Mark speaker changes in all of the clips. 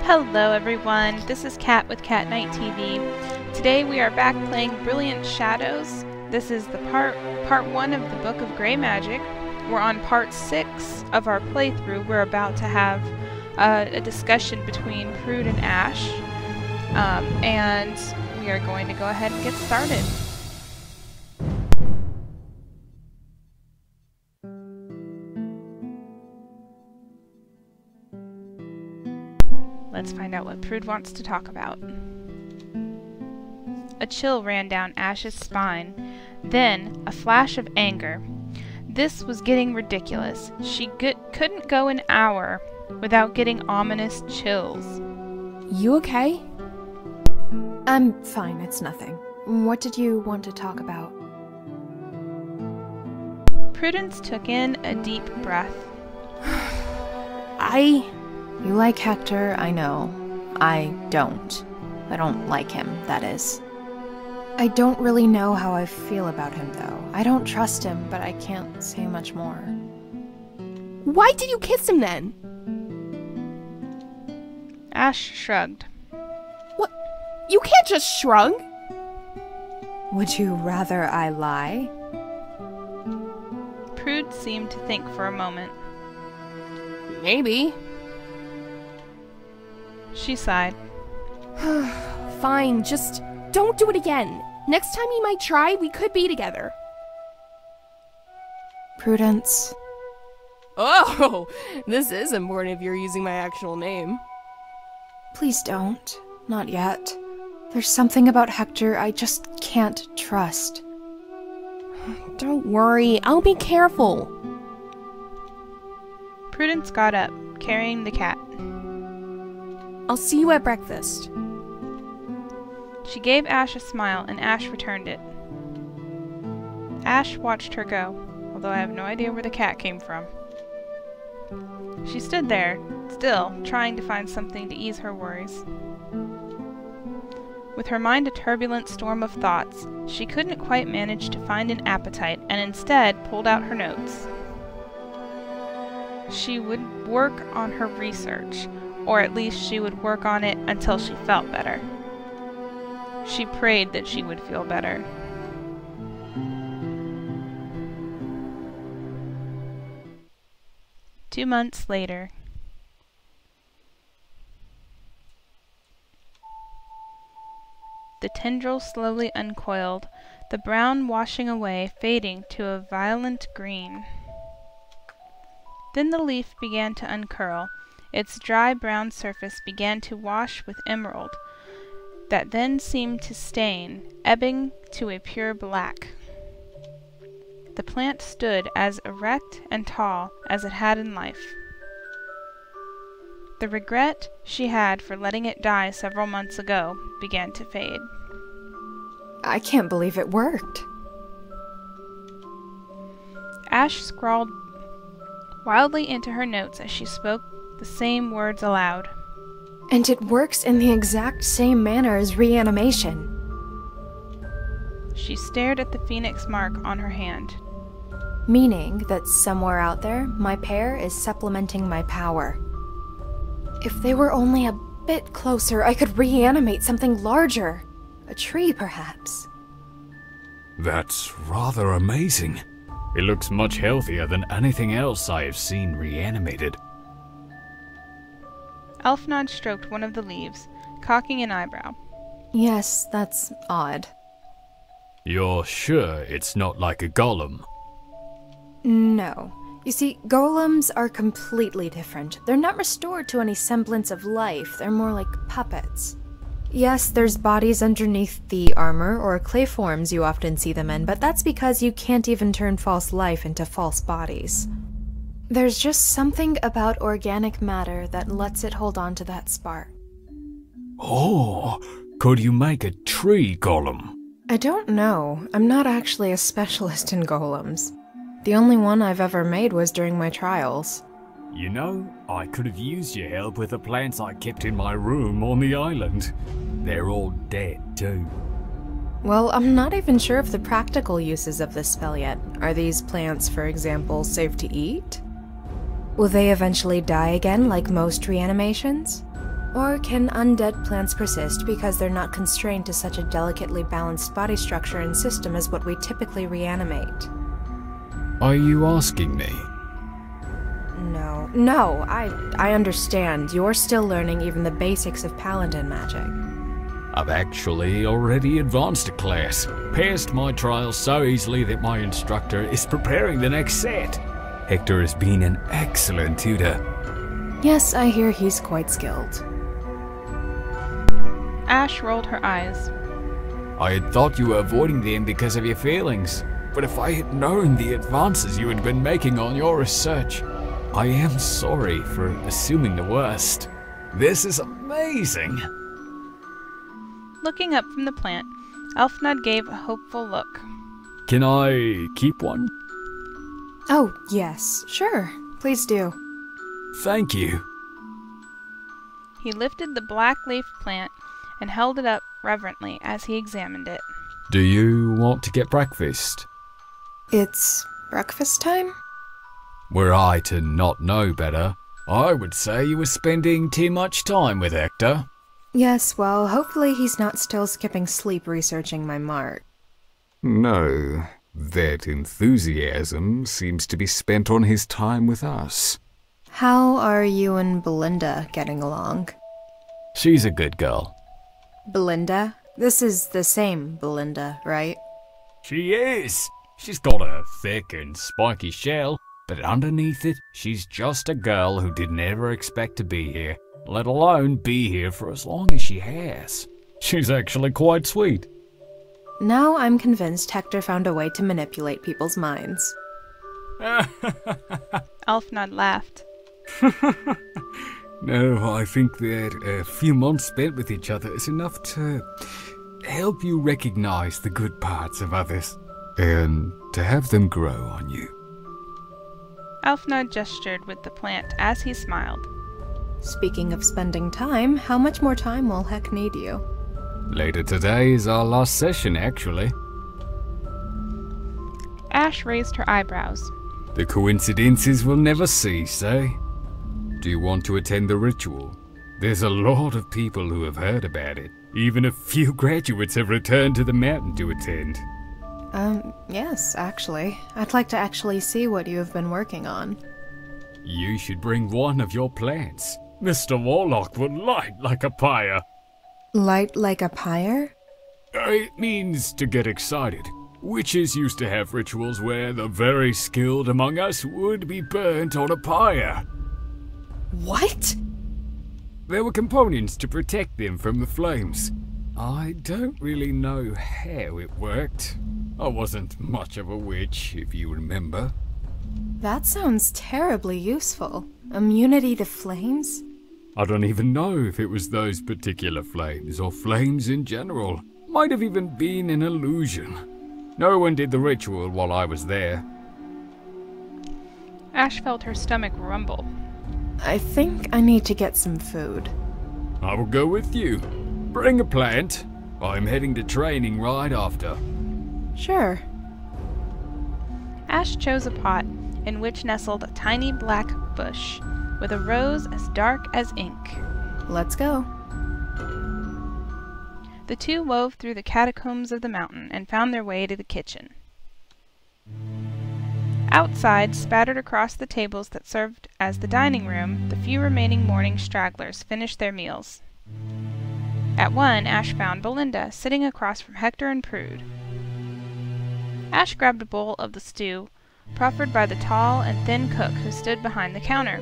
Speaker 1: Hello everyone, this is Kat with CatNightTV. Today we are back playing Brilliant Shadows. This is the part 1 of the Book of Grey Magic. We're on part 6 of our playthrough. We're about to have a discussion between Prude and Ash. And we are going to go ahead and get started. Let's find out what Prude wants to talk about. A chill ran down Ash's spine, then a flash of anger. This was getting ridiculous. She couldn't go an hour without getting ominous chills.
Speaker 2: You okay? I'm fine, it's nothing. What did you want to talk about?
Speaker 1: Prudence took in a deep breath.
Speaker 2: You like Hector, I know. I don't. I don't like him, that is. I don't really know how I feel about him, though. I don't trust him, but I can't say much more.
Speaker 3: Why did you kiss him then?
Speaker 1: Ash shrugged.
Speaker 3: What? You can't just shrug!
Speaker 2: Would you rather I lie?
Speaker 1: Prude seemed to think for a moment.
Speaker 3: Maybe.
Speaker 1: She sighed.
Speaker 3: Fine, just don't do it again. Next time you might try, we could be together.
Speaker 2: Prudence.
Speaker 3: Oh, this is important if you're using my actual name.
Speaker 2: Please don't. Not yet. There's something about Hector I just can't trust.
Speaker 3: Don't worry, I'll be careful.
Speaker 1: Prudence got up, carrying the cat.
Speaker 3: I'll see you at breakfast.
Speaker 1: She gave Ash a smile, and Ash returned it. Ash watched her go, although I have no idea where the cat came from. She stood there, still, trying to find something to ease her worries. With her mind a turbulent storm of thoughts, she couldn't quite manage to find an appetite, and instead pulled out her notes. She would work on her research, or at least she would work on it until she felt better. She prayed that she would feel better. Two months later. The tendril slowly uncoiled, the brown washing away, fading to a violent green. Then the leaf began to uncurl. Its dry brown surface began to wash with emerald, that then seemed to stain, ebbing to a pure black. The plant stood as erect and tall as it had in life. The regret she had for letting it die several months ago began to fade.
Speaker 2: I can't believe it worked.
Speaker 1: Ash scrawled wildly into her notes as she spoke the same words aloud.
Speaker 2: And it works in the exact same manner as reanimation.
Speaker 1: She stared at the phoenix mark on her hand.
Speaker 2: Meaning that somewhere out there, my pair is supplementing my power. If they were only a bit closer, I could reanimate something larger. A tree, perhaps.
Speaker 4: That's rather amazing. It looks much healthier than anything else I have seen reanimated.
Speaker 1: Elfnod stroked one of the leaves, cocking an eyebrow.
Speaker 2: Yes, that's odd.
Speaker 4: You're sure it's not like a golem?
Speaker 2: No. You see, golems are completely different. They're not restored to any semblance of life. They're more like puppets. Yes, there's bodies underneath the armor or clay forms you often see them in, but that's because you can't even turn false life into false bodies. There's just something about organic matter that lets it hold on to that spark.
Speaker 4: Oh, could you make a tree golem?
Speaker 2: I don't know. I'm not actually a specialist in golems. The only one I've ever made was during my trials.
Speaker 4: You know, I could have used your help with the plants I kept in my room on the island. They're all dead, too.
Speaker 2: Well, I'm not even sure of the practical uses of this spell yet. Are these plants, for example, safe to eat? Will they eventually die again like most reanimations? Or can undead plants persist because they're not constrained to such a delicately balanced body structure and system as what we typically reanimate?
Speaker 4: Are you asking me?
Speaker 2: No, I understand. You're still learning even the basics of paladin magic.
Speaker 4: I've actually already advanced a class. Passed my trials so easily that my instructor is preparing the next set. Hector has been an excellent tutor.
Speaker 2: Yes, I hear he's quite skilled.
Speaker 1: Ash rolled her eyes.
Speaker 4: I had thought you were avoiding them because of your feelings, but if I had known the advances you had been making on your research, I am sorry for assuming the worst. This is amazing.
Speaker 1: Looking up from the plant, Elfnod gave a hopeful look.
Speaker 4: Can I keep one?
Speaker 2: Oh, yes, sure. Please do.
Speaker 4: Thank you.
Speaker 1: He lifted the black-leaf plant and held it up reverently as he examined it.
Speaker 4: Do you want to get breakfast?
Speaker 2: It's breakfast time?
Speaker 4: Were I to not know better, I would say you were spending too much time with Hector.
Speaker 2: Yes, well, hopefully he's not still skipping sleep researching my mark.
Speaker 5: No, that enthusiasm seems to be spent on his time with us.
Speaker 2: How are you and Belinda getting along?
Speaker 4: She's a good girl.
Speaker 2: Belinda? This is the same Belinda, right?
Speaker 4: She is. She's got a thick and spiky shell, but underneath it, she's just a girl who didn't ever expect to be here, let alone be here for as long as she has. She's actually quite sweet.
Speaker 2: Now I'm convinced Hector found a way to manipulate people's minds.
Speaker 1: Elfnod laughed.
Speaker 4: No, I think that a few months spent with each other is enough to help you recognize the good parts of others,
Speaker 5: And to have them grow on you.
Speaker 1: Elfnod gestured with the plant as he smiled.
Speaker 2: Speaking of spending time, how much more time will Heck need you?
Speaker 4: Later today is our last session, actually.
Speaker 1: Ash raised her eyebrows.
Speaker 4: The coincidences will never cease, eh? Do you want to attend the ritual? There's a lot of people who have heard about it. Even a few graduates have returned to the mountain to attend.
Speaker 2: Yes, actually. I'd like to actually see what you have been working on.
Speaker 4: You should bring one of your plants. Mr. Warlock would light like a pyre.
Speaker 2: Light like a pyre?
Speaker 4: It means to get excited. Witches used to have rituals where the very skilled among us would be burnt on a pyre.
Speaker 2: What?
Speaker 4: There were components to protect them from the flames. I don't really know how it worked. I wasn't much of a witch, if you remember.
Speaker 2: That sounds terribly useful. Immunity to flames?
Speaker 4: I don't even know if it was those particular flames, or flames in general. Might have even been an illusion. No one did the ritual while I was there.
Speaker 1: Ash felt her stomach rumble.
Speaker 2: I think I need to get some food.
Speaker 4: I will go with you. Bring a plant. I'm heading to training right after.
Speaker 2: Sure.
Speaker 1: Ash chose a pot in which nestled a tiny black bush with a rose as dark as ink.
Speaker 2: Let's go.
Speaker 1: The two wove through the catacombs of the mountain and found their way to the kitchen. Outside, spattered across the tables that served as the dining room, the few remaining morning stragglers finished their meals. At one, Ash found Belinda sitting across from Hector and Prude. Ash grabbed a bowl of the stew, proffered by the tall and thin cook who stood behind the counter.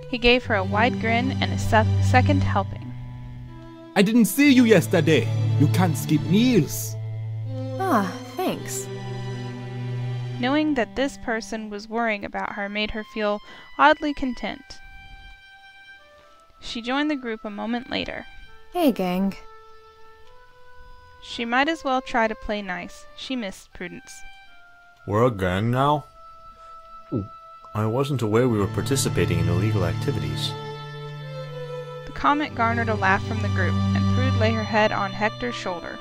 Speaker 1: He gave her a wide grin and a second helping.
Speaker 6: I didn't see you yesterday. You can't skip meals.
Speaker 2: Ah, thanks.
Speaker 1: Knowing that this person was worrying about her made her feel oddly content. She joined the group a moment later.
Speaker 2: Hey, gang.
Speaker 1: She might as well try to play nice. She missed Prudence.
Speaker 7: We're a gang now? Ooh, I wasn't aware we were participating in illegal activities.
Speaker 1: The comment garnered a laugh from the group, and Prude lay her head on Hector's shoulder.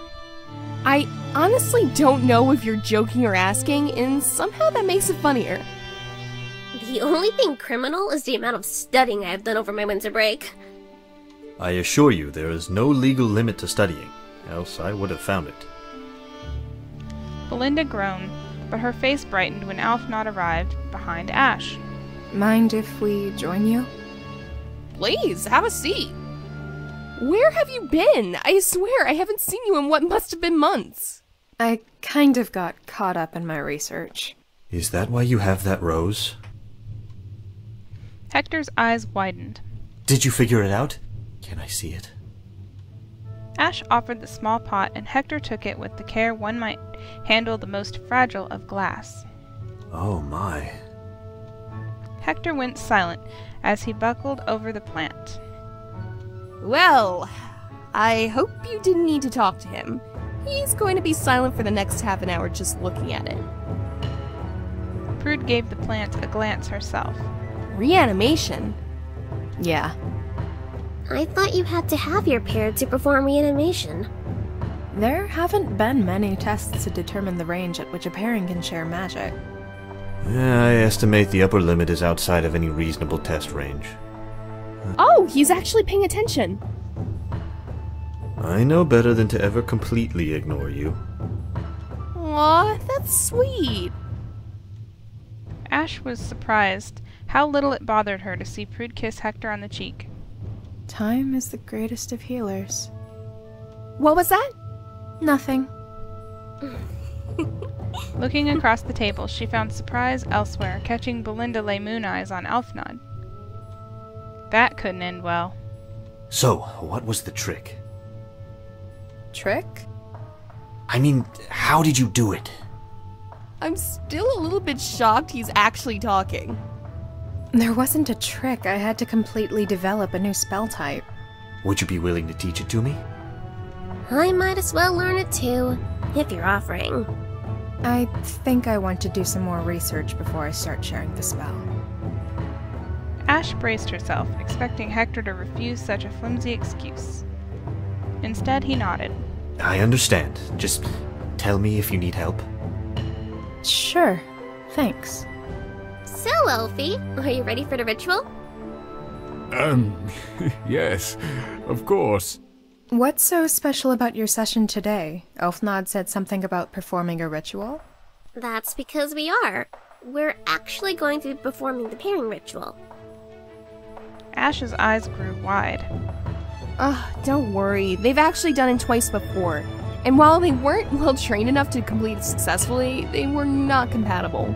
Speaker 3: I honestly don't know if you're joking or asking, and somehow that makes it funnier.
Speaker 8: The only thing criminal is the amount of studying I have done over my winter break.
Speaker 7: I assure you there is no legal limit to studying, else I would have found it.
Speaker 1: Belinda groaned, but her face brightened when Alfnod arrived behind Ash.
Speaker 2: Mind if we join you?
Speaker 3: Please, have a seat. Where have you been? I swear I haven't seen you in what must have been months.
Speaker 2: I kind of got caught up in my research.
Speaker 7: Is that why you have that rose?
Speaker 1: Hector's eyes widened.
Speaker 7: Did you figure it out? Can I see it?
Speaker 1: Ash offered the small pot, and Hector took it with the care one might handle the most fragile of glass.
Speaker 7: Oh my.
Speaker 1: Hector went silent as he buckled over the plant.
Speaker 3: Well, I hope you didn't need to talk to him. He's going to be silent for the next half an hour just looking at it.
Speaker 1: Prude gave the plant a glance herself.
Speaker 3: Reanimation?
Speaker 2: Yeah.
Speaker 8: I thought you had to have your pair to perform reanimation.
Speaker 2: There haven't been many tests to determine the range at which a pairing can share magic.
Speaker 7: I estimate the upper limit is outside of any reasonable test range.
Speaker 3: Oh, he's actually paying attention.
Speaker 7: I know better than to ever completely ignore you.
Speaker 3: Aw, that's sweet.
Speaker 1: Ash was surprised how little it bothered her to see Prude kiss Hector on the cheek.
Speaker 2: Time is the greatest of healers.
Speaker 3: What was that?
Speaker 2: Nothing.
Speaker 1: Looking across the table, she found surprise elsewhere, catching Belinda lay moon eyes on Alfnod. That couldn't end well.
Speaker 7: So, what was the trick?
Speaker 2: Trick?
Speaker 7: I mean, how did you do it?
Speaker 3: I'm still a little bit shocked he's actually talking.
Speaker 2: There wasn't a trick. I had to completely develop a new spell type.
Speaker 7: Would you be willing to teach it to me?
Speaker 8: I might as well learn it too, if you're offering.
Speaker 2: I think I want to do some more research before I start sharing the spell.
Speaker 1: Ash braced herself, expecting Hector to refuse such a flimsy excuse. Instead, he nodded.
Speaker 7: I understand. Just tell me if you need help.
Speaker 2: Sure. Thanks.
Speaker 8: So, Elfie, are you ready for the ritual?
Speaker 5: Yes, of course.
Speaker 2: What's so special about your session today? Elfnod said something about performing a ritual?
Speaker 8: That's because we are. We're actually going to be performing the pairing ritual.
Speaker 1: Ash's eyes grew wide.
Speaker 3: Don't worry. They've actually done it twice before. And while they weren't well trained enough to complete it successfully, they were not compatible.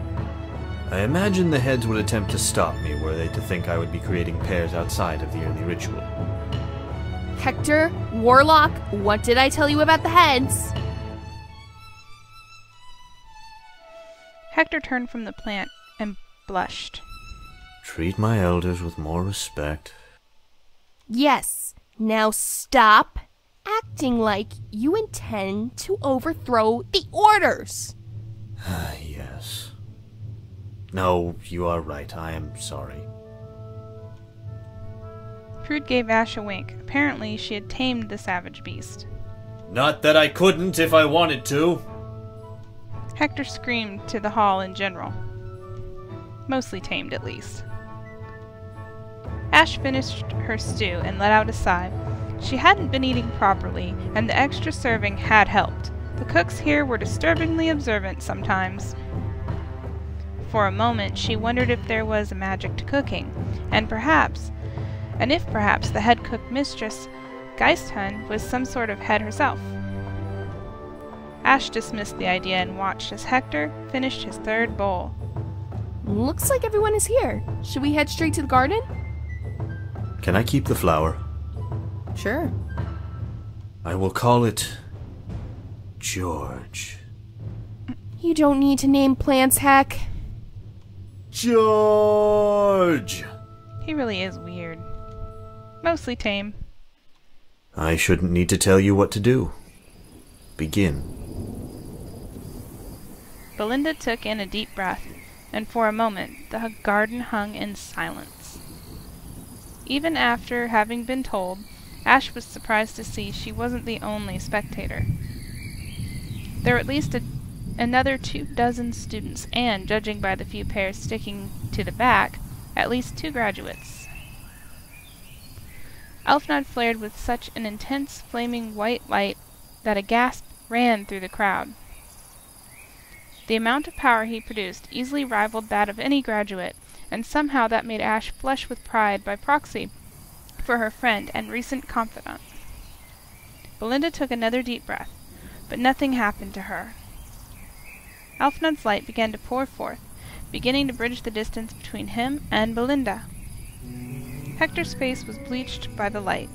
Speaker 7: I imagine the heads would attempt to stop me were they to think I would be creating pairs outside of the early ritual.
Speaker 3: Hector, Warlock, what did I tell you about the heads?
Speaker 1: Hector turned from the plant and blushed.
Speaker 7: Treat my elders with more respect.
Speaker 3: Yes. Now stop acting like you intend to overthrow the orders.
Speaker 7: Yes. No, you are right. I am sorry.
Speaker 1: Prude gave Ash a wink. Apparently, she had tamed the savage beast.
Speaker 7: Not that I couldn't if I wanted to.
Speaker 1: Hector screamed to the hall in general. Mostly tamed, at least. Ash finished her stew and let out a sigh. She hadn't been eating properly, and the extra serving had helped. The cooks here were disturbingly observant sometimes. For a moment, she wondered if there was a magic to cooking, and if perhaps the head cook mistress, Geisthund, was some sort of head herself. Ash dismissed the idea and watched as Hector finished his third bowl.
Speaker 3: Looks like everyone is here. Should we head straight to the garden?
Speaker 7: Can I keep the flower?
Speaker 2: Sure.
Speaker 7: I will call it George.
Speaker 3: You don't need to name plants, Heck.
Speaker 7: George!
Speaker 1: He really is weird. Mostly tame.
Speaker 7: I shouldn't need to tell you what to do. Begin.
Speaker 1: Belinda took in a deep breath, and for a moment the garden hung in silence. Even after having been told, Ash was surprised to see she wasn't the only spectator. There were at least another 24 students, and, judging by the few pairs sticking to the back, at least 2 graduates. Elfnod flared with such an intense flaming white light that a gasp ran through the crowd. The amount of power he produced easily rivaled that of any graduate, and somehow that made Ash flush with pride by proxy for her friend and recent confidant. Belinda took another deep breath, but nothing happened to her. Elfnod's light began to pour forth, beginning to bridge the distance between him and Belinda. Hector's face was bleached by the light.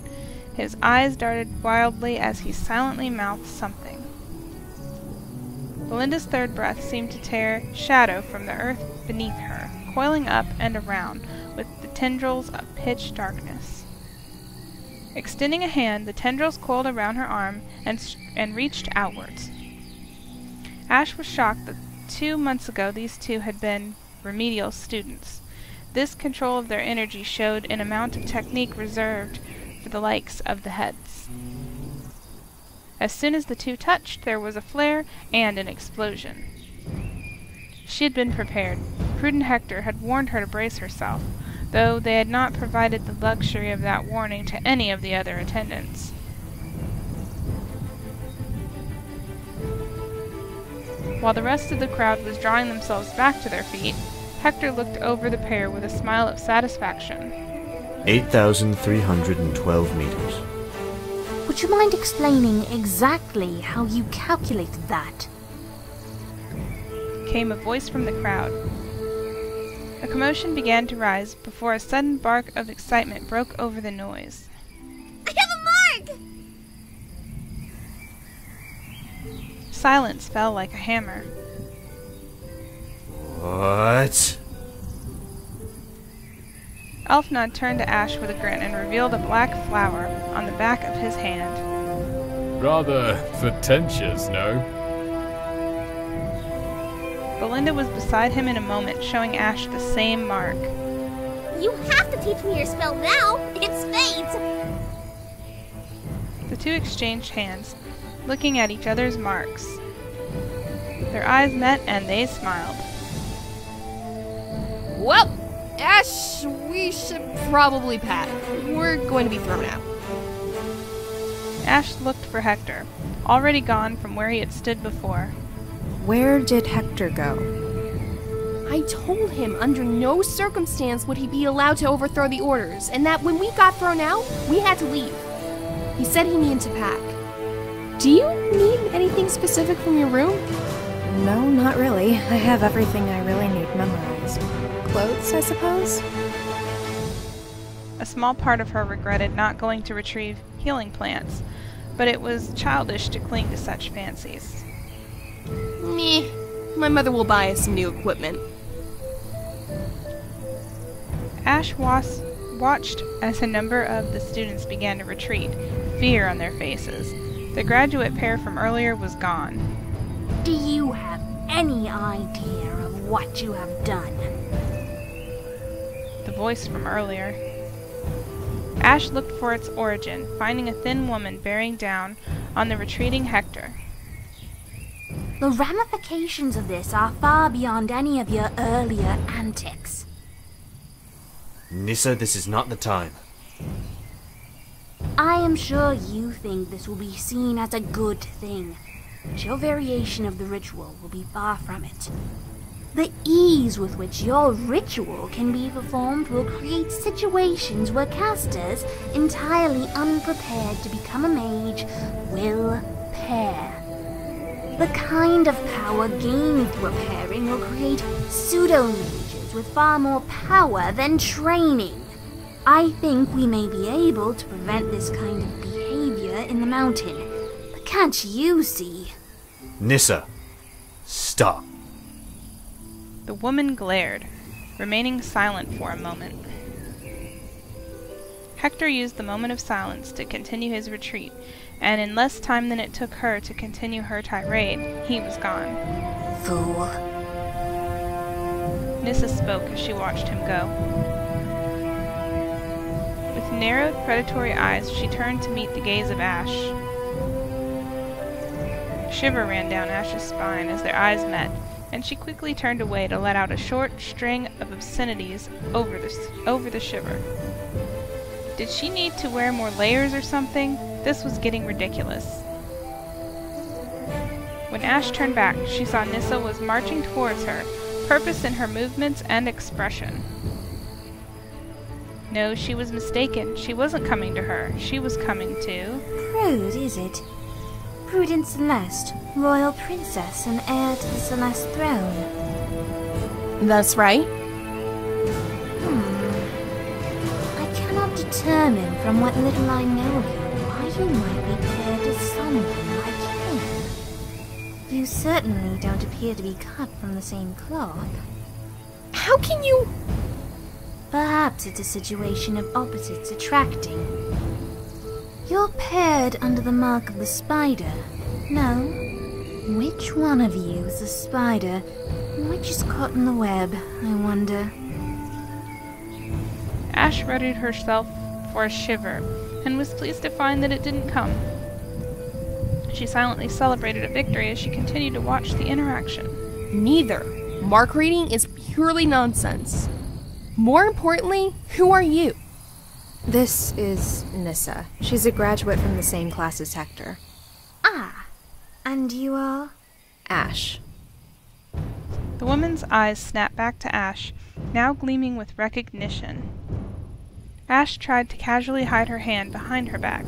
Speaker 1: His eyes darted wildly as he silently mouthed something. Belinda's third breath seemed to tear shadow from the earth beneath her, coiling up and around with the tendrils of pitch darkness. Extending a hand, the tendrils coiled around her arm and reached outwards. Ash was shocked that 2 months ago these two had been remedial students. This control of their energy showed an amount of technique reserved for the likes of the heads. As soon as the two touched, there was a flare and an explosion. She had been prepared. Prudent Hector had warned her to brace herself, though they had not provided the luxury of that warning to any of the other attendants. While the rest of the crowd was drawing themselves back to their feet, Hector looked over the pair with a smile of satisfaction.
Speaker 7: 8,312 meters.
Speaker 9: Would you mind explaining exactly how you calculated that?
Speaker 1: Came a voice from the crowd. A commotion began to rise before a sudden bark of excitement broke over the noise.
Speaker 8: I have a mark!
Speaker 1: Silence fell like a hammer.
Speaker 7: What?
Speaker 1: Elfnod turned to Ash with a grin and revealed a black flower on the back of his hand.
Speaker 4: Rather pretentious, no?
Speaker 1: Belinda was beside him in a moment, showing Ash the same mark.
Speaker 8: You have to teach me your spell now! It's fate!
Speaker 1: The two exchanged hands, looking at each other's marks. Their eyes met and they smiled.
Speaker 3: Well, Ash, we should probably pack. We're going to be thrown out.
Speaker 1: Ash looked for Hector, already gone from where he had stood before.
Speaker 2: Where did Hector go?
Speaker 3: I told him under no circumstance would he be allowed to overthrow the orders, and that when we got thrown out, we had to leave. He said he needed to pack. Do you need anything specific from your room?
Speaker 2: No, not really. I have everything I really need memorized. Clothes, I suppose?
Speaker 1: A small part of her regretted not going to retrieve healing plants, but it was childish to cling to such fancies.
Speaker 3: Meh. My mother will buy us some new equipment.
Speaker 1: Ash watched as a number of the students began to retreat, fear on their faces. The graduate pair from earlier was gone.
Speaker 9: Do you have any idea of what you have done?
Speaker 1: The voice from earlier. Ash looked for its origin, finding a thin woman bearing down on the retreating Hector.
Speaker 9: The ramifications of this are far beyond any of your earlier antics.
Speaker 7: Nissa, this is not the time.
Speaker 9: I am sure you think this will be seen as a good thing, but your variation of the ritual will be far from it. The ease with which your ritual can be performed will create situations where casters, entirely unprepared to become a mage, will pair. The kind of power gained through a pairing will create pseudo-mages with far more power than training. I think we may be able to prevent this kind of behavior in the mountain, but can't you see?
Speaker 7: Nissa, stop.
Speaker 1: The woman glared, remaining silent for a moment. Hector used the moment of silence to continue his retreat, and in less time than it took her to continue her tirade, he was gone.
Speaker 9: Fool.
Speaker 1: Nissa spoke as she watched him go. With narrowed, predatory eyes, she turned to meet the gaze of Ash. A shiver ran down Ash's spine as their eyes met, and she quickly turned away to let out a short string of obscenities over the shiver. Did she need to wear more layers or something? This was getting ridiculous. When Ash turned back, she saw Nissa was marching towards her, purpose in her movements and expression. No, she was mistaken. She wasn't coming to her. She was coming to...
Speaker 9: Prude, is it? Prudence Celeste, royal princess and heir to the Celeste throne.
Speaker 3: That's right.
Speaker 9: I cannot determine from what little I know of you why you might be paired to someone like him. You certainly don't appear to be cut from the same cloth.
Speaker 3: How can you...
Speaker 9: Perhaps it's a situation of opposites attracting. You're paired under the mark of the spider. No. Which one of you is the spider? Which is caught in the web, I wonder?
Speaker 1: Ash readied herself for a shiver, and was pleased to find that it didn't come. She silently celebrated a victory as she continued to watch the interaction.
Speaker 3: Neither. Mark reading is purely nonsense. More importantly, who are you?
Speaker 2: This is Nissa. She's a graduate from the same class as Hector.
Speaker 9: Ah, and you are?
Speaker 2: Ash.
Speaker 1: The woman's eyes snapped back to Ash, now gleaming with recognition. Ash tried to casually hide her hand behind her back.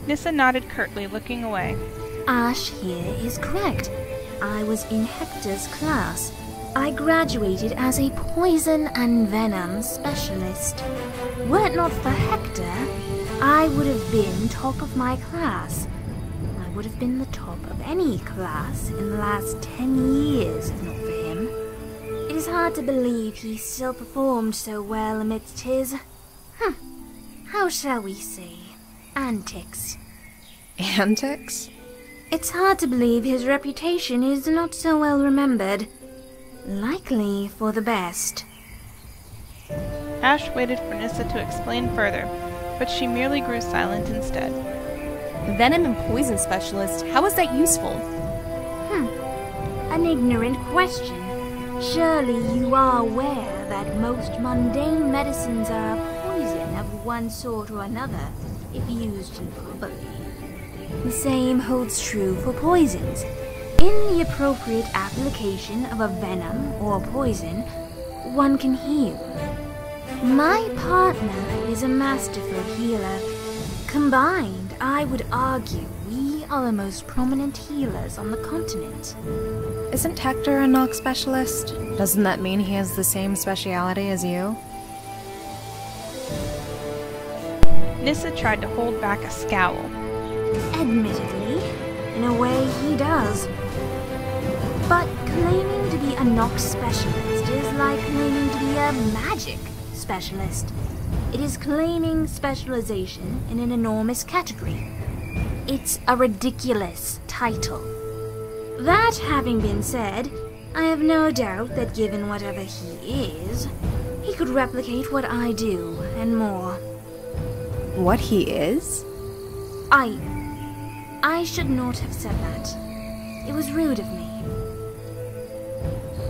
Speaker 1: Nissa nodded curtly, looking away.
Speaker 9: Ash here is correct. I was in Hector's class. I graduated as a poison and venom specialist. Were it not for Hector, I would have been top of my class. I would have been the top of any class in the last 10 years if not for him. It is hard to believe he still performed so well amidst his, how shall we say, antics.
Speaker 2: Antics?
Speaker 9: It's hard to believe his reputation is not so well remembered. Likely for the best.
Speaker 1: Ash waited for Nissa to explain further, but she merely grew silent instead.
Speaker 3: Venom and poison specialist, how is that useful?
Speaker 9: An ignorant question. Surely you are aware that most mundane medicines are poison of one sort or another, if used improperly. The same holds true for poisons. In the appropriate application of a venom or poison, one can heal. My partner is a masterful healer. Combined, I would argue we are the most prominent healers on the continent.
Speaker 2: Isn't Hector a knock specialist? Doesn't that mean he has the same speciality as you?
Speaker 1: Nissa tried to hold back a scowl.
Speaker 9: Admittedly, in a way he does. But claiming to be a knock specialist is like claiming to be a magic specialist. It is claiming specialization in an enormous category. It's a ridiculous title. That having been said, I have no doubt that given whatever he is, he could replicate what I do, and more.
Speaker 2: What he is?
Speaker 9: I should not have said that. It was rude of me.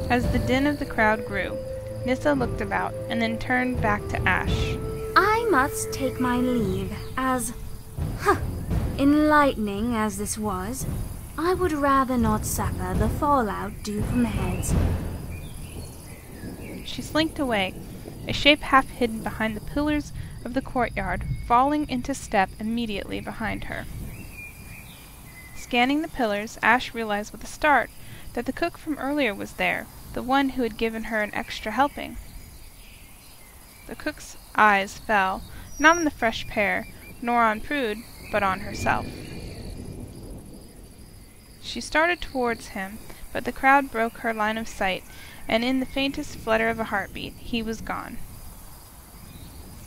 Speaker 1: As the din of the crowd grew, Nissa looked about and then turned back to Ash.
Speaker 9: I must take my leave, as, enlightening as this was, I would rather not suffer the fallout due from the heads.
Speaker 1: She slinked away, a shape half hidden behind the pillars of the courtyard, falling into step immediately behind her. Scanning the pillars, Ash realized with a start that the cook from earlier was there, the one who had given her an extra helping. The cook's eyes fell, not on the fresh pair, nor on Prude, but on herself. She started towards him, but the crowd broke her line of sight, and in the faintest flutter of a heartbeat, he was gone.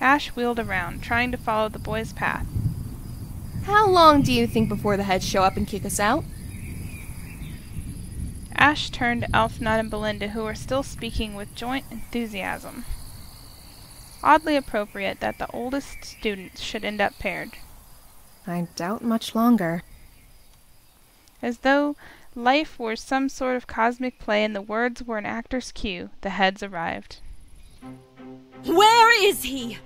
Speaker 1: Ash wheeled around, trying to follow the boy's path.
Speaker 3: How long do you think before the heads show up and kick us out?
Speaker 1: Ash turned to Elfnut and Belinda, who were still speaking with joint enthusiasm. Oddly appropriate that the oldest students should end up paired.
Speaker 2: I doubt much longer.
Speaker 1: As though life were some sort of cosmic play and the words were an actor's cue, the heads arrived.
Speaker 10: Where is he?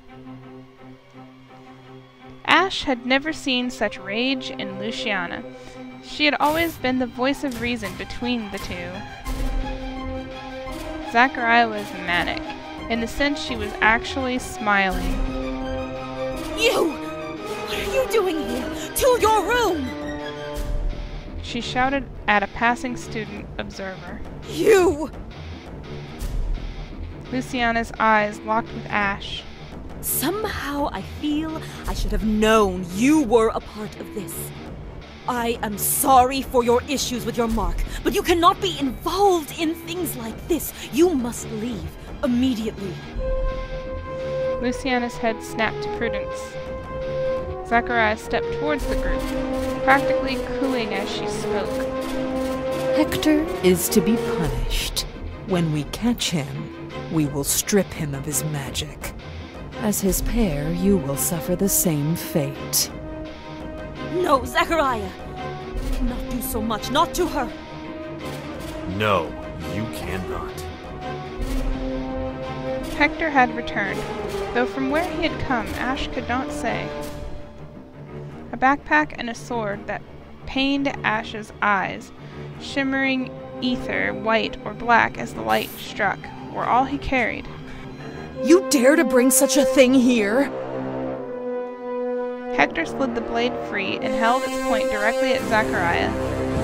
Speaker 1: Ash had never seen such rage in Luciana. She had always been the voice of reason between the two. Zachariah was manic. In the sense she was actually smiling.
Speaker 10: You! What are you doing here? To your room!
Speaker 1: She shouted at a passing student observer.
Speaker 10: You!
Speaker 1: Luciana's eyes locked with Ash.
Speaker 10: Somehow I feel I should have known you were a part of this. I am sorry for your issues with your mark, but you cannot be involved in things like this. You must leave immediately.
Speaker 1: Luciana's head snapped to Prudence. Zachariah stepped towards the group, practically cooing as she spoke.
Speaker 11: Hector is to be punished. When we catch him, we will strip him of his magic. As his pair, you will suffer the same fate.
Speaker 10: No, Zachariah! You cannot do so much, not to her!
Speaker 7: No, you cannot.
Speaker 1: Hector had returned, though from where he had come, Ash could not say. A backpack and a sword that pained Ash's eyes, shimmering ether, white or black as the light struck, were all he carried.
Speaker 11: You dare to bring such a thing here?
Speaker 1: Hector slid the blade free and held its point directly at Zachariah.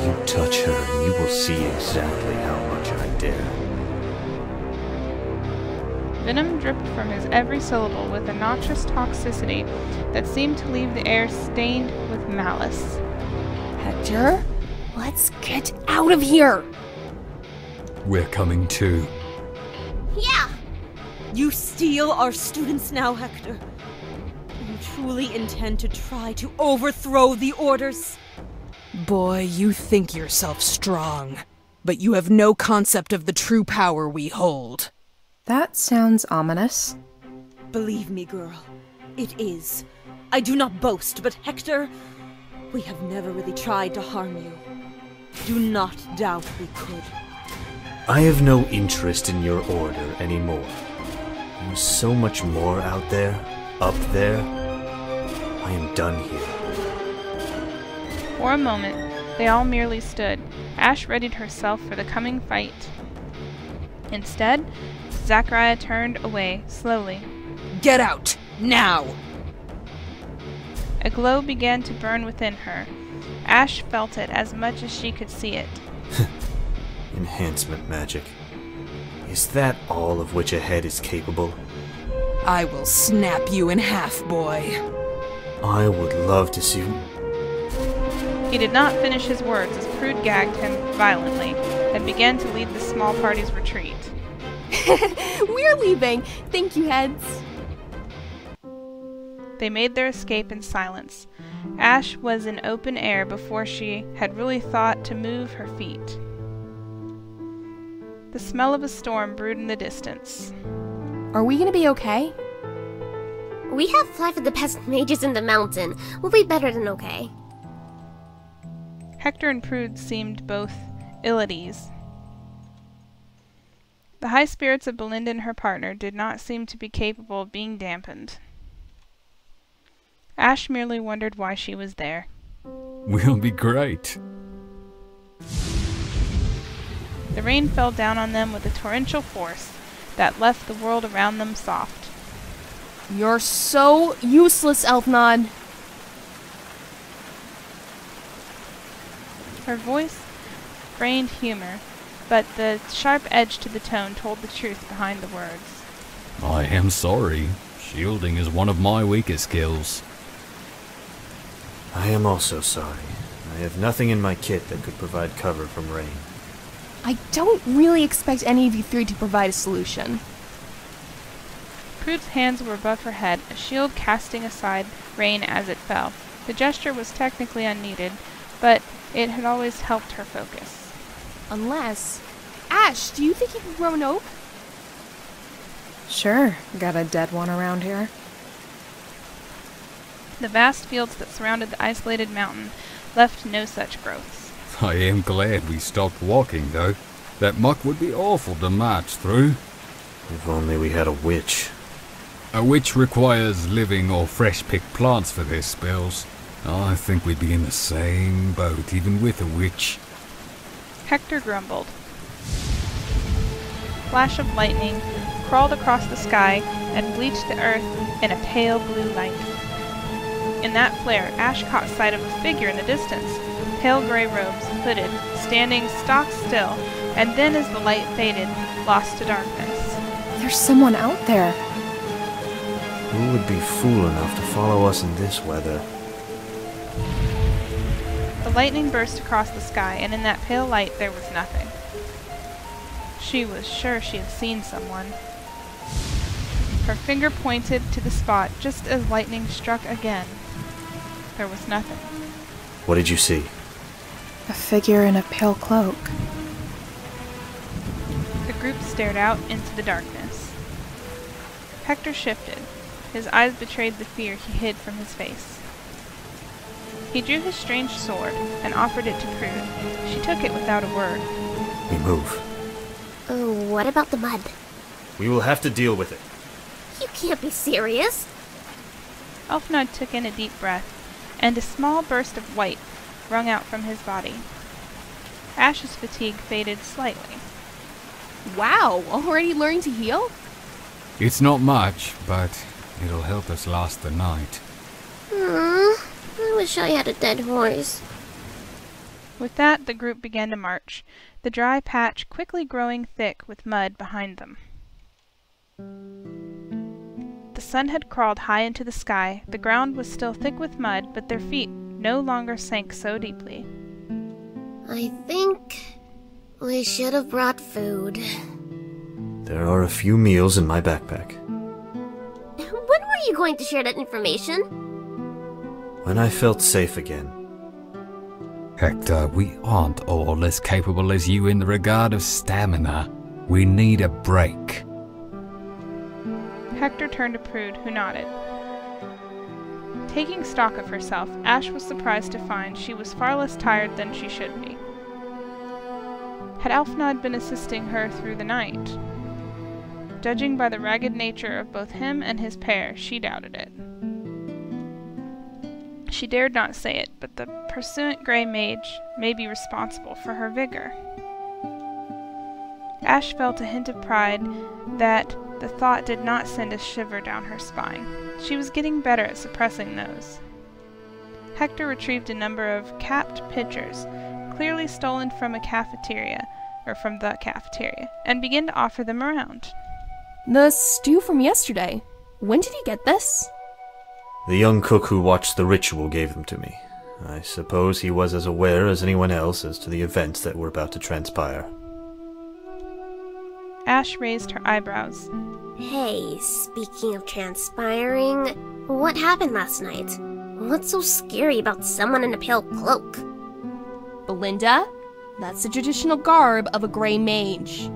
Speaker 7: You touch her and you will see exactly how much I dare.
Speaker 1: Venom dripped from his every syllable with a noxious toxicity that seemed to leave the air stained with malice.
Speaker 3: Hector, let's get out of here!
Speaker 5: We're coming too.
Speaker 8: Yeah!
Speaker 10: You steal our students now, Hector. Do you truly intend to try to overthrow the orders?
Speaker 11: Boy, you think yourself strong, but you have no concept of the true power we hold.
Speaker 2: That sounds ominous.
Speaker 10: Believe me, girl, it is. I do not boast, but Hector, we have never really tried to harm you. Do not doubt we could.
Speaker 7: I have no interest in your order anymore. There's so much more out there, up there. I am done here.
Speaker 1: For a moment, they all merely stood. Ash readied herself for the coming fight. Instead, Zachariah turned away, slowly.
Speaker 11: Get out! Now!
Speaker 1: A glow began to burn within her. Ash felt it as much as she could see it.
Speaker 7: Enhancement magic. Is that all of which a head is capable?
Speaker 11: I will snap you in half, boy.
Speaker 7: I would love to see...
Speaker 1: He did not finish his words as Prude gagged him violently and began to lead the small party's retreat.
Speaker 3: We're leaving! Thank you, heads!
Speaker 1: They made their escape in silence. Ash was in open air before she had really thought to move her feet. The smell of a storm brewed in the distance.
Speaker 3: Are we gonna be okay?
Speaker 8: We have 5 of the best mages in the mountain. We'll be better than okay.
Speaker 1: Hector and Prude seemed both ill at ease. The high spirits of Belinda and her partner did not seem to be capable of being dampened. Ash merely wondered why she was there.
Speaker 5: We'll be great.
Speaker 1: The rain fell down on them with a torrential force that left the world around them soft.
Speaker 3: You're so useless, Elfnod.
Speaker 1: Her voice framed humor, but the sharp edge to the tone told the truth behind the words.
Speaker 4: I am sorry. Shielding is one of my weaker skills.
Speaker 7: I am also sorry. I have nothing in my kit that could provide cover from rain.
Speaker 3: I don't really expect any of you three to provide a solution.
Speaker 1: Prude's hands were above her head, a shield casting aside rain as it fell. The gesture was technically unneeded, but it had always helped her focus.
Speaker 3: Unless... Ash, do you think you can grow an oak?
Speaker 2: Sure, got a dead one around here.
Speaker 1: The vast fields that surrounded the isolated mountain left no such growths.
Speaker 5: I am glad we stopped walking, though. That muck would be awful to march through.
Speaker 7: If only we had a witch.
Speaker 5: A witch requires living or fresh-picked plants for their spells. I think we'd be in the same boat, even with a witch.
Speaker 1: Hector grumbled. A flash of lightning crawled across the sky and bleached the earth in a pale blue light. In that flare, Ash caught sight of a figure in the distance, pale gray robes, hooded, standing stock still, and then as the light faded, lost to darkness.
Speaker 2: There's someone out there.
Speaker 7: Who would be fool enough to follow us in this weather?
Speaker 1: The lightning burst across the sky, and in that pale light there was nothing. She was sure she had seen someone. Her finger pointed to the spot just as lightning struck again. There was nothing.
Speaker 7: What did you see?
Speaker 2: A figure in a pale cloak.
Speaker 1: The group stared out into the darkness. Hector shifted. His eyes betrayed the fear he hid from his face. He drew his strange sword and offered it to Prude. She took it without a word.
Speaker 7: We move.
Speaker 8: Oh, what about the mud?
Speaker 7: We will have to deal with it.
Speaker 8: You can't be serious.
Speaker 1: Elfnod took in a deep breath, and a small burst of white wrung out from his body. Ash's fatigue faded slightly.
Speaker 3: Wow, already learning to heal?
Speaker 5: It's not much, but it'll help us last the night.
Speaker 8: I wish I had a dead horse.
Speaker 1: With that, the group began to march, the dry patch quickly growing thick with mud behind them. The sun had crawled high into the sky. The ground was still thick with mud, but their feet no longer sank so deeply.
Speaker 8: I think we should have brought food.
Speaker 7: There are a few meals in my backpack.
Speaker 8: When were you going to share that information?
Speaker 7: When I felt safe again.
Speaker 5: Hector, we aren't all as capable as you in the regard of stamina. We need a break.
Speaker 1: Hector turned to Prude, who nodded. Taking stock of herself, Ash was surprised to find she was far less tired than she should be. Had Elfnod been assisting her through the night? Judging by the ragged nature of both him and his pair, she doubted it. She dared not say it, but the pursuant Grey Mage may be responsible for her vigor. Ash felt a hint of pride that the thought did not send a shiver down her spine. She was getting better at suppressing those. Hector retrieved a number of capped pitchers, clearly stolen from the cafeteria, and began to offer them around.
Speaker 3: The stew from yesterday. When did you get this?
Speaker 7: The young cook who watched the ritual gave them to me. I suppose he was as aware as anyone else as to the events that were about to transpire.
Speaker 1: Ash raised her eyebrows.
Speaker 8: Hey, speaking of transpiring, what happened last night? What's so scary about someone in a pale cloak?
Speaker 3: Belinda, that's the traditional garb of a Grey Mage.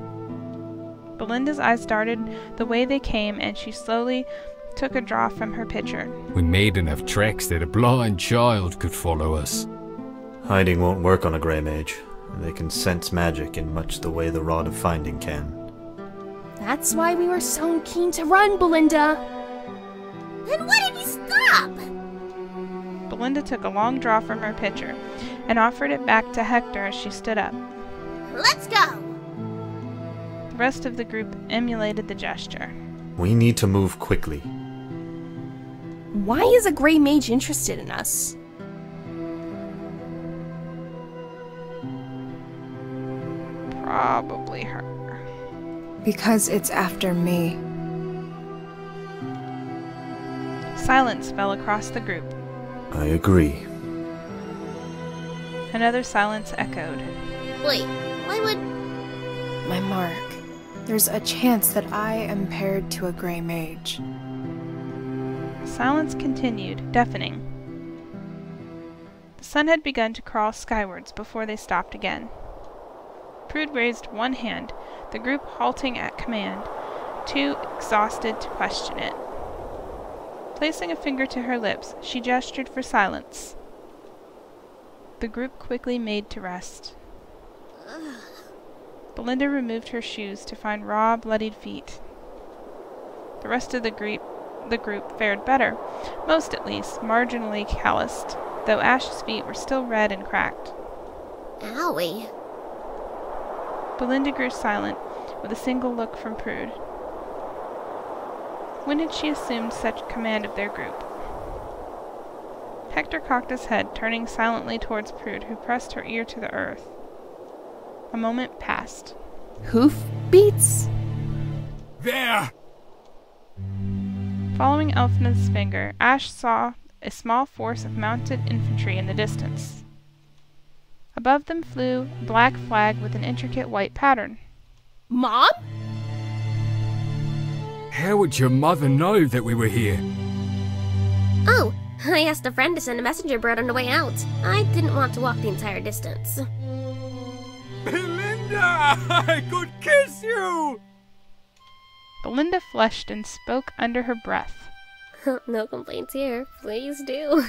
Speaker 1: Belinda's eyes darted the way they came, and she slowly took a draw from her pitcher.
Speaker 5: We made enough tracks that a blind child could follow us.
Speaker 7: Hiding won't work on a Grey Mage. They can sense magic in much the way the Rod of Finding can.
Speaker 3: That's why we were so keen to run, Belinda.
Speaker 8: Then why did you stop?
Speaker 1: Belinda took a long draw from her pitcher and offered it back to Hector as she stood up.
Speaker 8: Let's go!
Speaker 1: The rest of the group emulated the gesture.
Speaker 7: We need to move quickly.
Speaker 3: Why is a Grey Mage interested in us?
Speaker 1: Probably her.
Speaker 2: Because it's after me.
Speaker 1: Silence fell across the group.
Speaker 7: I agree.
Speaker 1: Another silence echoed.
Speaker 8: Wait, why would...
Speaker 2: My mark. There's a chance that I am paired to a Grey Mage.
Speaker 1: Silence continued, deafening. The sun had begun to crawl skywards before they stopped again. Prude raised one hand, the group halting at command, too exhausted to question it. Placing a finger to her lips, she gestured for silence. The group quickly made to rest. Belinda removed her shoes to find raw, bloodied feet. The rest of the group the group fared better, most at least, marginally calloused, though Ash's feet were still red and cracked.
Speaker 8: Owie.
Speaker 1: Belinda grew silent, with a single look from Prude. When had she assumed such command of their group? Hector cocked his head, turning silently towards Prude, who pressed her ear to the earth. A moment passed.
Speaker 3: Hoof beats?
Speaker 4: There!
Speaker 1: Following Elfna's finger, Ash saw a small force of mounted infantry in the distance. Above them flew a black flag with an intricate white pattern.
Speaker 3: Mom?
Speaker 5: How would your mother know that we were here?
Speaker 8: Oh, I asked a friend to send a messenger bird on the way out. I didn't want to walk the entire distance.
Speaker 4: Belinda! I could kiss you!
Speaker 1: Belinda flushed and spoke under her breath.
Speaker 8: No complaints here. Please do.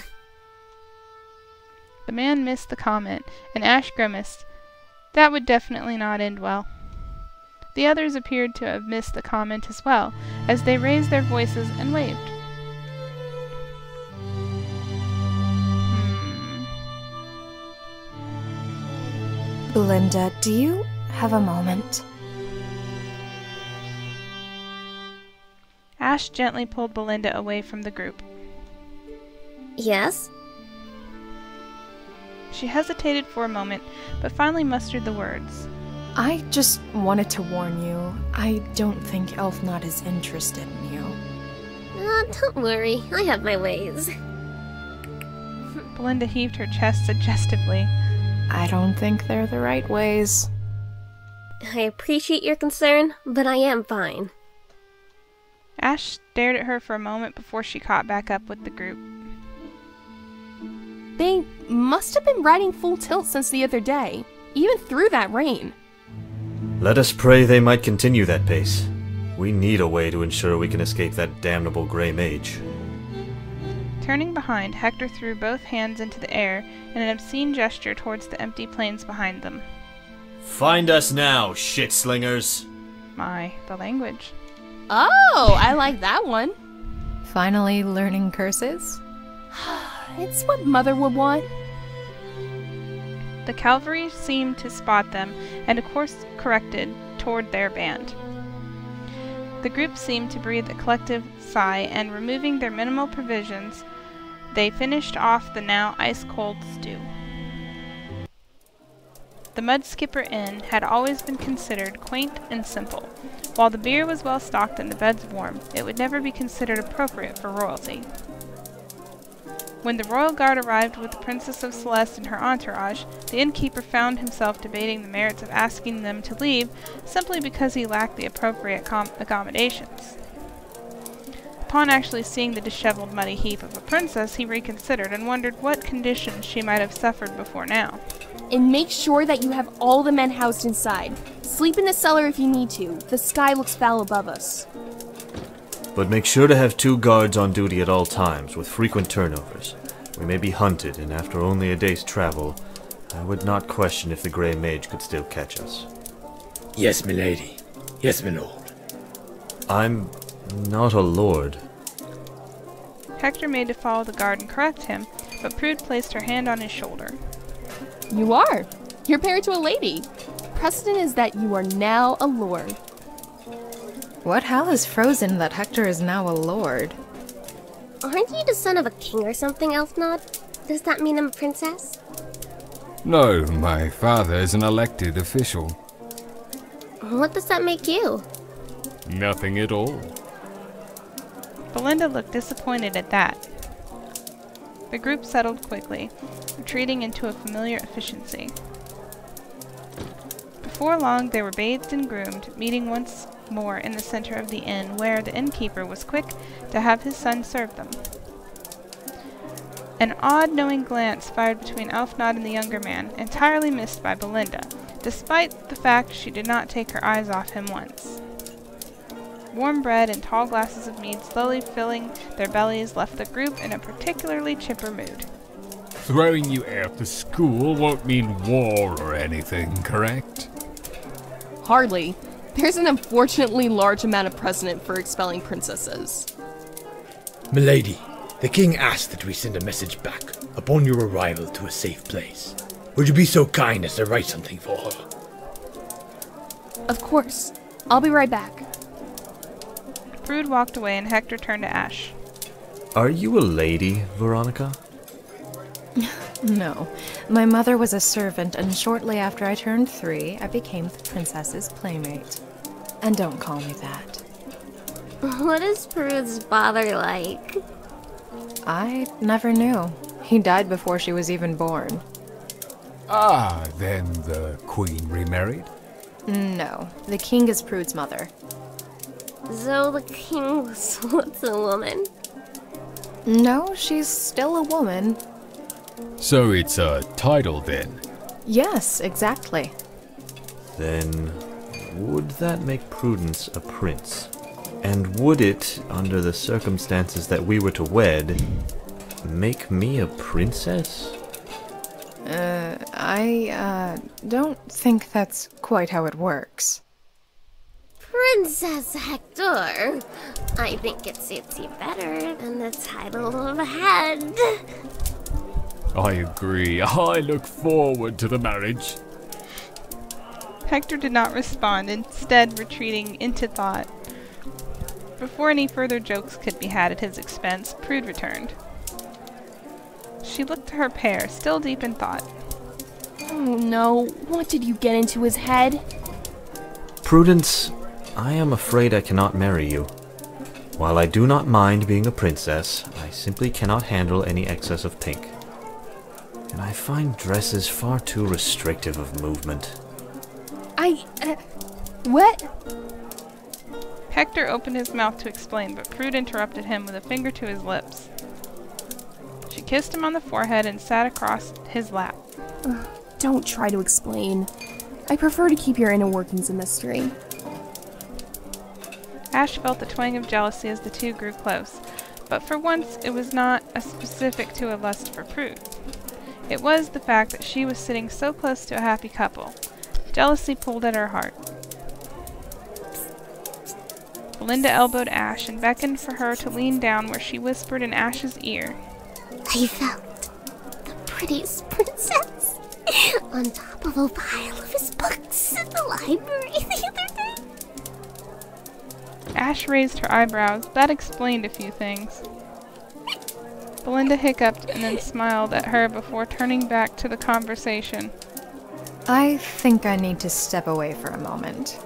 Speaker 1: The man missed the comment, and Ash grimaced. That would definitely not end well. The others appeared to have missed the comment as well, as they raised their voices and waved.
Speaker 2: Belinda, do you have a moment?
Speaker 1: Ash gently pulled Belinda away from the group.
Speaker 8: Yes?
Speaker 1: She hesitated for a moment, but finally mustered the words.
Speaker 2: I just wanted to warn you. I don't think Elfnod is interested in you.
Speaker 8: Don't worry. I have my ways.
Speaker 1: Belinda heaved her chest suggestively.
Speaker 2: I don't think they're the right ways.
Speaker 8: I appreciate your concern, but I am fine.
Speaker 1: Ash stared at her for a moment before she caught back up with the group.
Speaker 3: They must have been riding full tilt since the other day, even through that rain.
Speaker 7: Let us pray they might continue that pace. We need a way to ensure we can escape that damnable Grey Mage.
Speaker 1: Turning behind, Hector threw both hands into the air in an obscene gesture towards the empty plains behind them.
Speaker 7: Find us now, shit-slingers!
Speaker 1: My, the language.
Speaker 3: Oh, I like that one.
Speaker 2: Finally learning curses?
Speaker 3: It's what Mother would want.
Speaker 1: The cavalry seemed to spot them, and a course corrected toward their band. The group seemed to breathe a collective sigh, and removing their minimal provisions, they finished off the now ice-cold stew. The Mud Skipper Inn had always been considered quaint and simple. While the beer was well stocked and the beds warm, it would never be considered appropriate for royalty. When the royal guard arrived with the Princess of Celeste and her entourage, the innkeeper found himself debating the merits of asking them to leave simply because he lacked the appropriate accommodations. Upon actually seeing the disheveled muddy heap of a princess, he reconsidered and wondered what conditions she might have suffered before now.
Speaker 3: And make sure that you have all the men housed inside. Sleep in the cellar if you need to. The sky looks foul above us.
Speaker 7: But make sure to have 2 guards on duty at all times, with frequent turnovers. We may be hunted, and after only a day's travel, I would not question if the Grey Mage could still catch us.
Speaker 12: Yes, milady. Yes, my lord.
Speaker 7: I'm not a lord.
Speaker 1: Hector made to follow the guard and correct him, but Prude placed her hand on his shoulder.
Speaker 3: You are. You're married to a lady. Precedent is that you are now a lord.
Speaker 2: What hell is frozen that Hector is now a lord?
Speaker 8: Aren't you the son of a king or something, Elfnod? Does that mean I'm a princess?
Speaker 5: No, my father is an elected official.
Speaker 8: What does that make you?
Speaker 5: Nothing at all.
Speaker 1: Belinda looked disappointed at that. The group settled quickly, retreating into a familiar efficiency. Before long, they were bathed and groomed, meeting once more in the center of the inn, where the innkeeper was quick to have his son serve them. An odd, knowing glance fired between Elfnod and the younger man, entirely missed by Belinda, despite the fact she did not take her eyes off him once. Warm bread and tall glasses of mead slowly filling their bellies left the group in a particularly chipper mood.
Speaker 5: Throwing you out to school won't mean war or anything, correct?
Speaker 3: Hardly. There's an unfortunately large amount of precedent for expelling princesses.
Speaker 12: Milady, the king asked that we send a message back upon your arrival to a safe place. Would you be so kind as to write something for her?
Speaker 3: Of course. I'll be right back.
Speaker 1: Prude walked away and Hector turned to Ash.
Speaker 7: Are you a lady, Veronica?
Speaker 2: No. My mother was a servant, and shortly after I turned 3, I became the princess's playmate. And don't call me that.
Speaker 8: What is Prude's father like?
Speaker 2: I never knew. He died before she was even born.
Speaker 5: Ah, then the queen remarried?
Speaker 2: No. The king is Prude's mother.
Speaker 8: So the king was once a woman?
Speaker 2: No, she's still a woman.
Speaker 5: So it's a title then?
Speaker 2: Yes, exactly.
Speaker 7: Then, would that make Prudence a prince? And would it, under the circumstances that we were to wed, make me a princess?
Speaker 2: I don't think that's quite how it works.
Speaker 8: Princess Hector! I think it suits you better than the title of head.
Speaker 4: I agree. I look forward to the marriage.
Speaker 1: Hector did not respond, instead retreating into thought. Before any further jokes could be had at his expense, Prude returned. She looked to her pair, still deep in thought.
Speaker 3: Oh no, what did you get into his head?
Speaker 7: Prudence, I am afraid I cannot marry you. While I do not mind being a princess, I simply cannot handle any excess of pink. And I find dresses far too restrictive of movement.
Speaker 3: What?
Speaker 1: Hector opened his mouth to explain, but Prude interrupted him with a finger to his lips. She kissed him on the forehead and sat across his lap.
Speaker 3: Don't try to explain. I prefer to keep your inner workings a mystery.
Speaker 1: Ash felt the twang of jealousy as the two grew close, but for once it was not specific to a lust for Prude. It was the fact that she was sitting so close to a happy couple. Jealousy pulled at her heart. Belinda elbowed Ash and beckoned for her to lean down where she whispered in Ash's ear.
Speaker 8: I found the prettiest princess on top of a pile of his books in the library the other day.
Speaker 1: Ash raised her eyebrows. That explained a few things. Belinda hiccuped and then smiled at her before turning back to the conversation.
Speaker 2: I think I need to step away for a moment.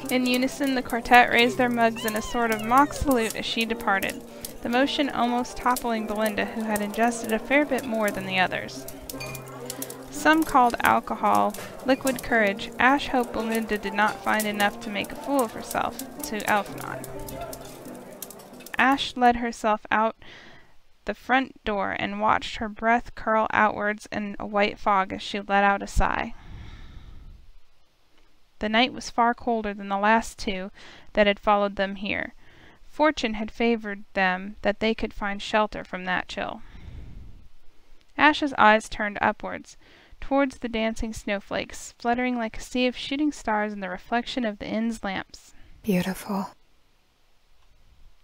Speaker 1: In unison, the quartet raised their mugs in a sort of mock salute as she departed, the motion almost toppling Belinda, who had ingested a fair bit more than the others. Some called alcohol liquid courage. Ash hoped Belinda did not find enough to make a fool of herself to Elfnod. Ash led herself out the front door and watched her breath curl outwards in a white fog as she let out a sigh. The night was far colder than the last two that had followed them here. Fortune had favored them that they could find shelter from that chill. Ash's eyes turned upwards, towards the dancing snowflakes, fluttering like a sea of shooting stars in the reflection of the inn's lamps.
Speaker 2: Beautiful.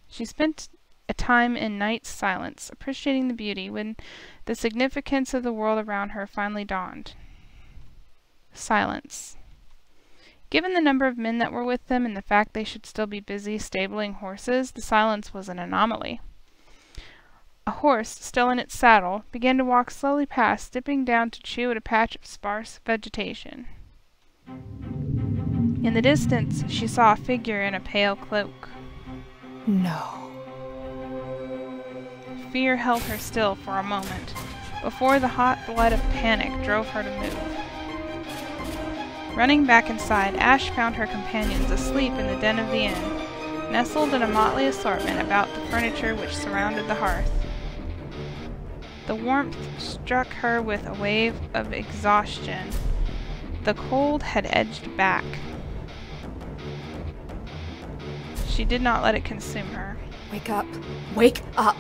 Speaker 1: She spent a time in night's silence, appreciating the beauty, when the significance of the world around her finally dawned. Silence. Given the number of men that were with them and the fact they should still be busy stabling horses, the silence was an anomaly. A horse, still in its saddle, began to walk slowly past, dipping down to chew at a patch of sparse vegetation. In the distance, she saw a figure in a pale cloak.
Speaker 2: No.
Speaker 1: Fear held her still for a moment, before the hot blood of panic drove her to move. Running back inside, Ash found her companions asleep in the den of the inn, nestled in a motley assortment about the furniture which surrounded the hearth. The warmth struck her with a wave of exhaustion. The cold had edged back. She did not let it consume her.
Speaker 2: Wake up. Wake up!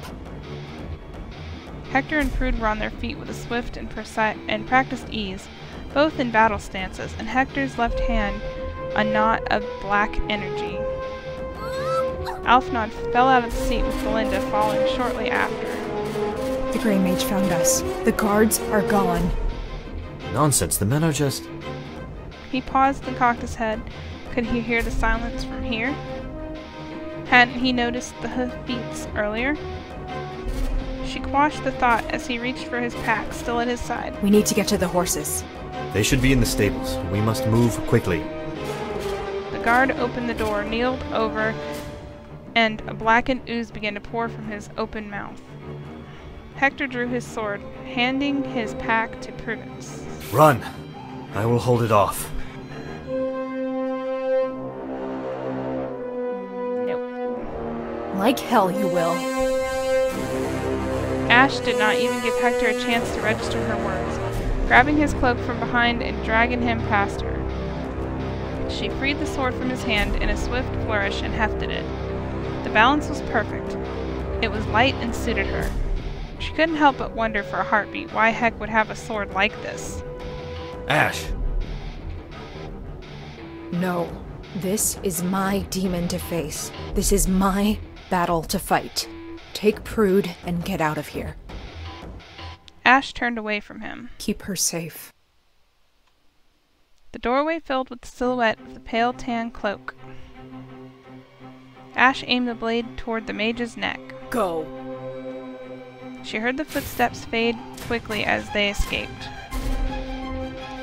Speaker 1: Hector and Prude were on their feet with a swift and practiced ease, both in battle stances, and Hector's left hand a knot of black energy. Alfnod fell out of the seat with Belinda following shortly after.
Speaker 2: The Grey Mage found us. The guards are gone.
Speaker 7: Nonsense, the men are just...
Speaker 1: He paused and cocked his head. Could he hear the silence from here? Hadn't he noticed the hoofbeats earlier? She quashed the thought as he reached for his pack, still at his side.
Speaker 2: We need to get to the horses.
Speaker 7: They should be in the stables. We must move quickly.
Speaker 1: The guard opened the door, kneeled over, and a blackened ooze began to pour from his open mouth. Hector drew his sword, handing his pack to Prudence.
Speaker 7: Run! I will hold it off.
Speaker 1: Nope.
Speaker 2: Like hell you will.
Speaker 1: Ash did not even give Hector a chance to register her words, grabbing his cloak from behind and dragging him past her. She freed the sword from his hand in a swift flourish and hefted it. The balance was perfect. It was light and suited her. She couldn't help but wonder for a heartbeat why Heck would have a sword like this.
Speaker 7: Ash!
Speaker 2: No. This is my demon to face. This is my battle to fight. Take Prude and get out of here.
Speaker 1: Ash turned away from him.
Speaker 2: Keep her safe.
Speaker 1: The doorway filled with the silhouette of the pale tan cloak. Ash aimed the blade toward the mage's neck.
Speaker 10: Go.
Speaker 1: She heard the footsteps fade quickly as they escaped.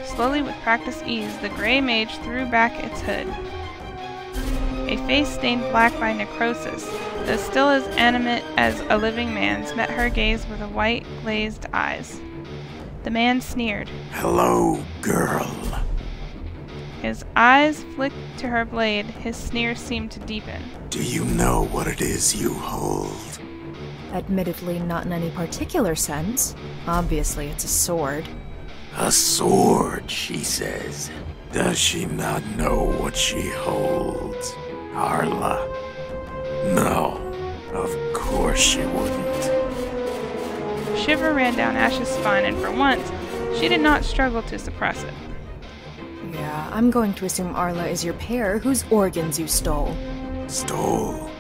Speaker 1: Slowly, with practiced ease, the Grey Mage threw back its hood. A face stained black by necrosis, though still as animate as a living man's, met her gaze with a white, glazed eyes. The man sneered.
Speaker 13: Hello, girl.
Speaker 1: His eyes flicked to her blade. His sneer seemed to deepen.
Speaker 13: Do you know what it is you hold?
Speaker 2: Admittedly, not in any particular sense. Obviously, it's a sword.
Speaker 13: A sword, she says. Does she not know what she holds? Carla? No, of course she wouldn't.
Speaker 1: A shiver ran down Ash's spine, and for once, she did not struggle to suppress it.
Speaker 2: Yeah, I'm going to assume Arla is your pair whose organs you stole.
Speaker 13: Stole?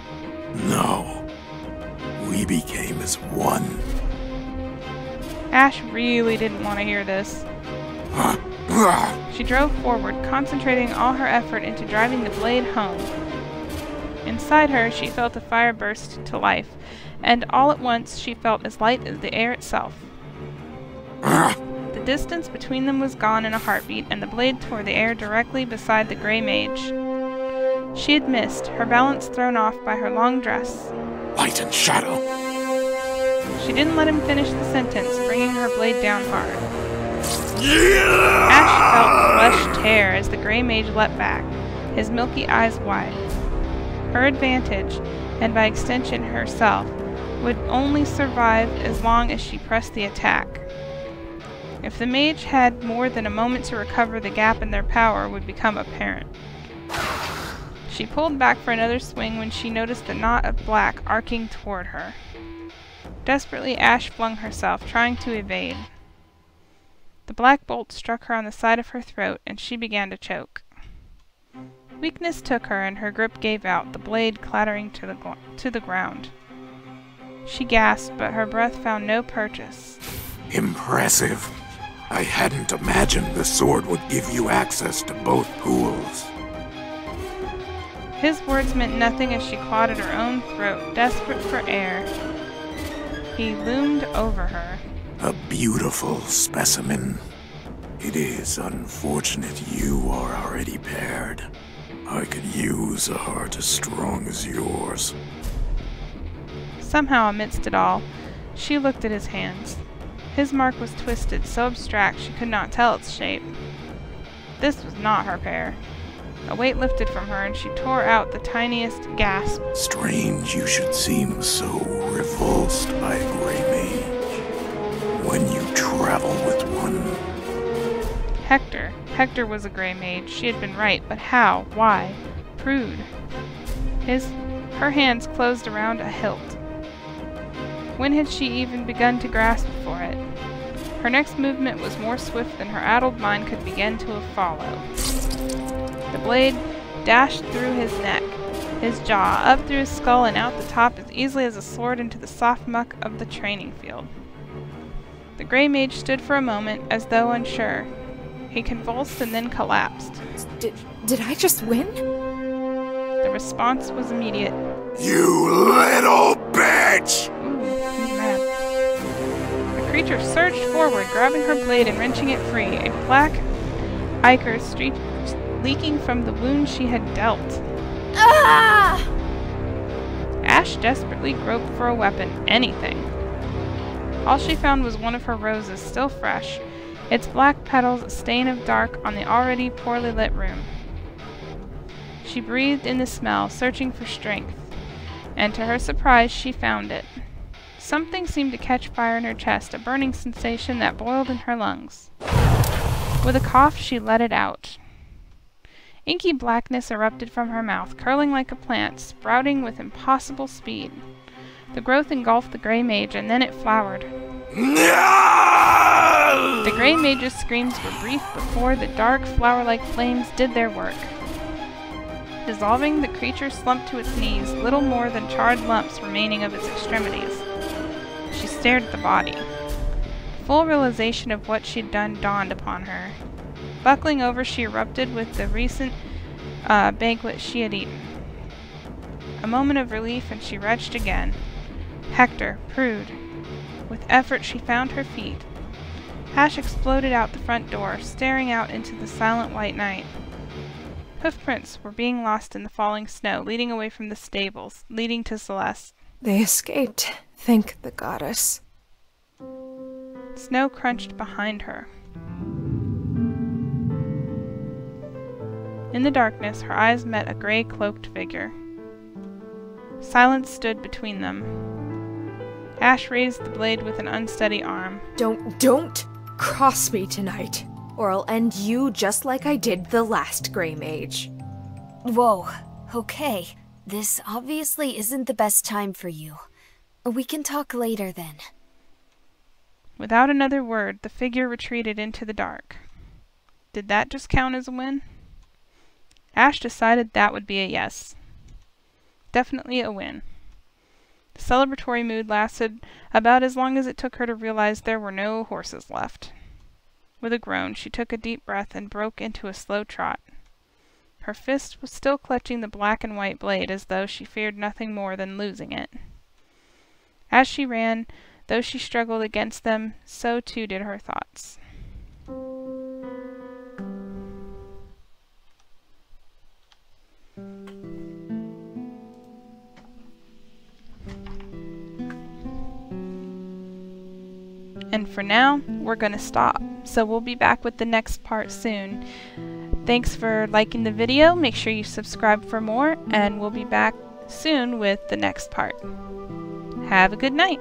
Speaker 13: No. We became as one.
Speaker 1: Ash really didn't want to hear this. She drove forward, concentrating all her effort into driving the blade home. Inside her, she felt the fire burst to life, and all at once she felt as light as the air itself. The distance between them was gone in a heartbeat, and the blade tore the air directly beside the Grey Mage. She had missed, her balance thrown off by her long dress.
Speaker 13: Light and shadow.
Speaker 1: She didn't let him finish the sentence, bringing her blade down hard. Ash felt the flesh tear as the Grey Mage leapt back, his milky eyes wide. Her advantage, and by extension herself, would only survive as long as she pressed the attack. If the mage had more than a moment to recover, the gap in their power would become apparent. She pulled back for another swing when she noticed the knot of black arcing toward her. Desperately, Ash flung herself, trying to evade. The black bolt struck her on the side of her throat, and she began to choke. Weakness took her, and her grip gave out, the blade clattering to the ground. She gasped, but her breath found no purchase.
Speaker 13: Impressive. I hadn't imagined the sword would give you access to both pools.
Speaker 1: His words meant nothing as she clawed at her own throat, desperate for air. He loomed over her.
Speaker 13: A beautiful specimen. It is unfortunate you are already paired. I could use a heart as strong as yours.
Speaker 1: Somehow, amidst it all, she looked at his hands. His mark was twisted, so abstract she could not tell its shape. This was not her pair. A weight lifted from her, and she tore out the tiniest gasp.
Speaker 13: Strange you should seem so repulsed by a Grey Mage when you travel with one.
Speaker 1: Hector. Hector was a Grey Mage. She had been right, but how? Why? Prude. Her hands closed around a hilt. When had she even begun to grasp for it? Her next movement was more swift than her addled mind could begin to follow. The blade dashed through his neck. his jaw up through his skull and out the top as easily as a sword into the soft muck of the training field. The Grey Mage stood for a moment as though unsure. He convulsed and then collapsed.
Speaker 2: Did I just win?
Speaker 1: The response was immediate.
Speaker 13: You little bitch!
Speaker 1: Ooh, he's mad. The creature surged forward, grabbing her blade and wrenching it free, a black ichor streak leaking from the wound she had dealt.
Speaker 3: Ah!
Speaker 1: Ash desperately groped for a weapon, anything. All she found was one of her roses, still fresh, its black petals a stain of dark on the already poorly lit room. She breathed in the smell, searching for strength, and to her surprise she found it. Something seemed to catch fire in her chest, a burning sensation that boiled in her lungs. With a cough, she let it out. Inky blackness erupted from her mouth, curling like a plant, sprouting with impossible speed. The growth engulfed the Grey Mage, and then it flowered.
Speaker 13: No!
Speaker 1: The Grey Mage's screams were brief before the dark, flower-like flames did their work. Dissolving, the creature slumped to its knees, little more than charred lumps remaining of its extremities. She stared at the body. Full realization of what she'd done dawned upon her. Buckling over, she erupted with the recent banquet she had eaten. A moment of relief, and she retched again. Hector, Prude. With effort, she found her feet. Ash exploded out the front door, staring out into the silent white night. Hoofprints were being lost in the falling snow, leading away from the stables, leading to Celeste.
Speaker 2: They escaped, thank the goddess.
Speaker 1: Snow crunched behind her. In the darkness, her eyes met a gray-cloaked figure. Silence stood between them. Ash raised the blade with an unsteady arm.
Speaker 2: Don't cross me tonight, or I'll end you just like I did the last Grey Mage.
Speaker 14: Whoa, okay. This obviously isn't the best time for you. We can talk later then.
Speaker 1: Without another word, the figure retreated into the dark. Did that just count as a win? Ash decided that would be a yes. Definitely a win. The celebratory mood lasted about as long as it took her to realize there were no horses left. With a groan, she took a deep breath and broke into a slow trot. Her fist was still clutching the black and white blade as though she feared nothing more than losing it. As she ran, though she struggled against them, so too did her thoughts. And for now, we're going to stop. So we'll be back with the next part soon. Thanks for liking the video. Make sure you subscribe for more, and we'll be back soon with the next part. Have a good night.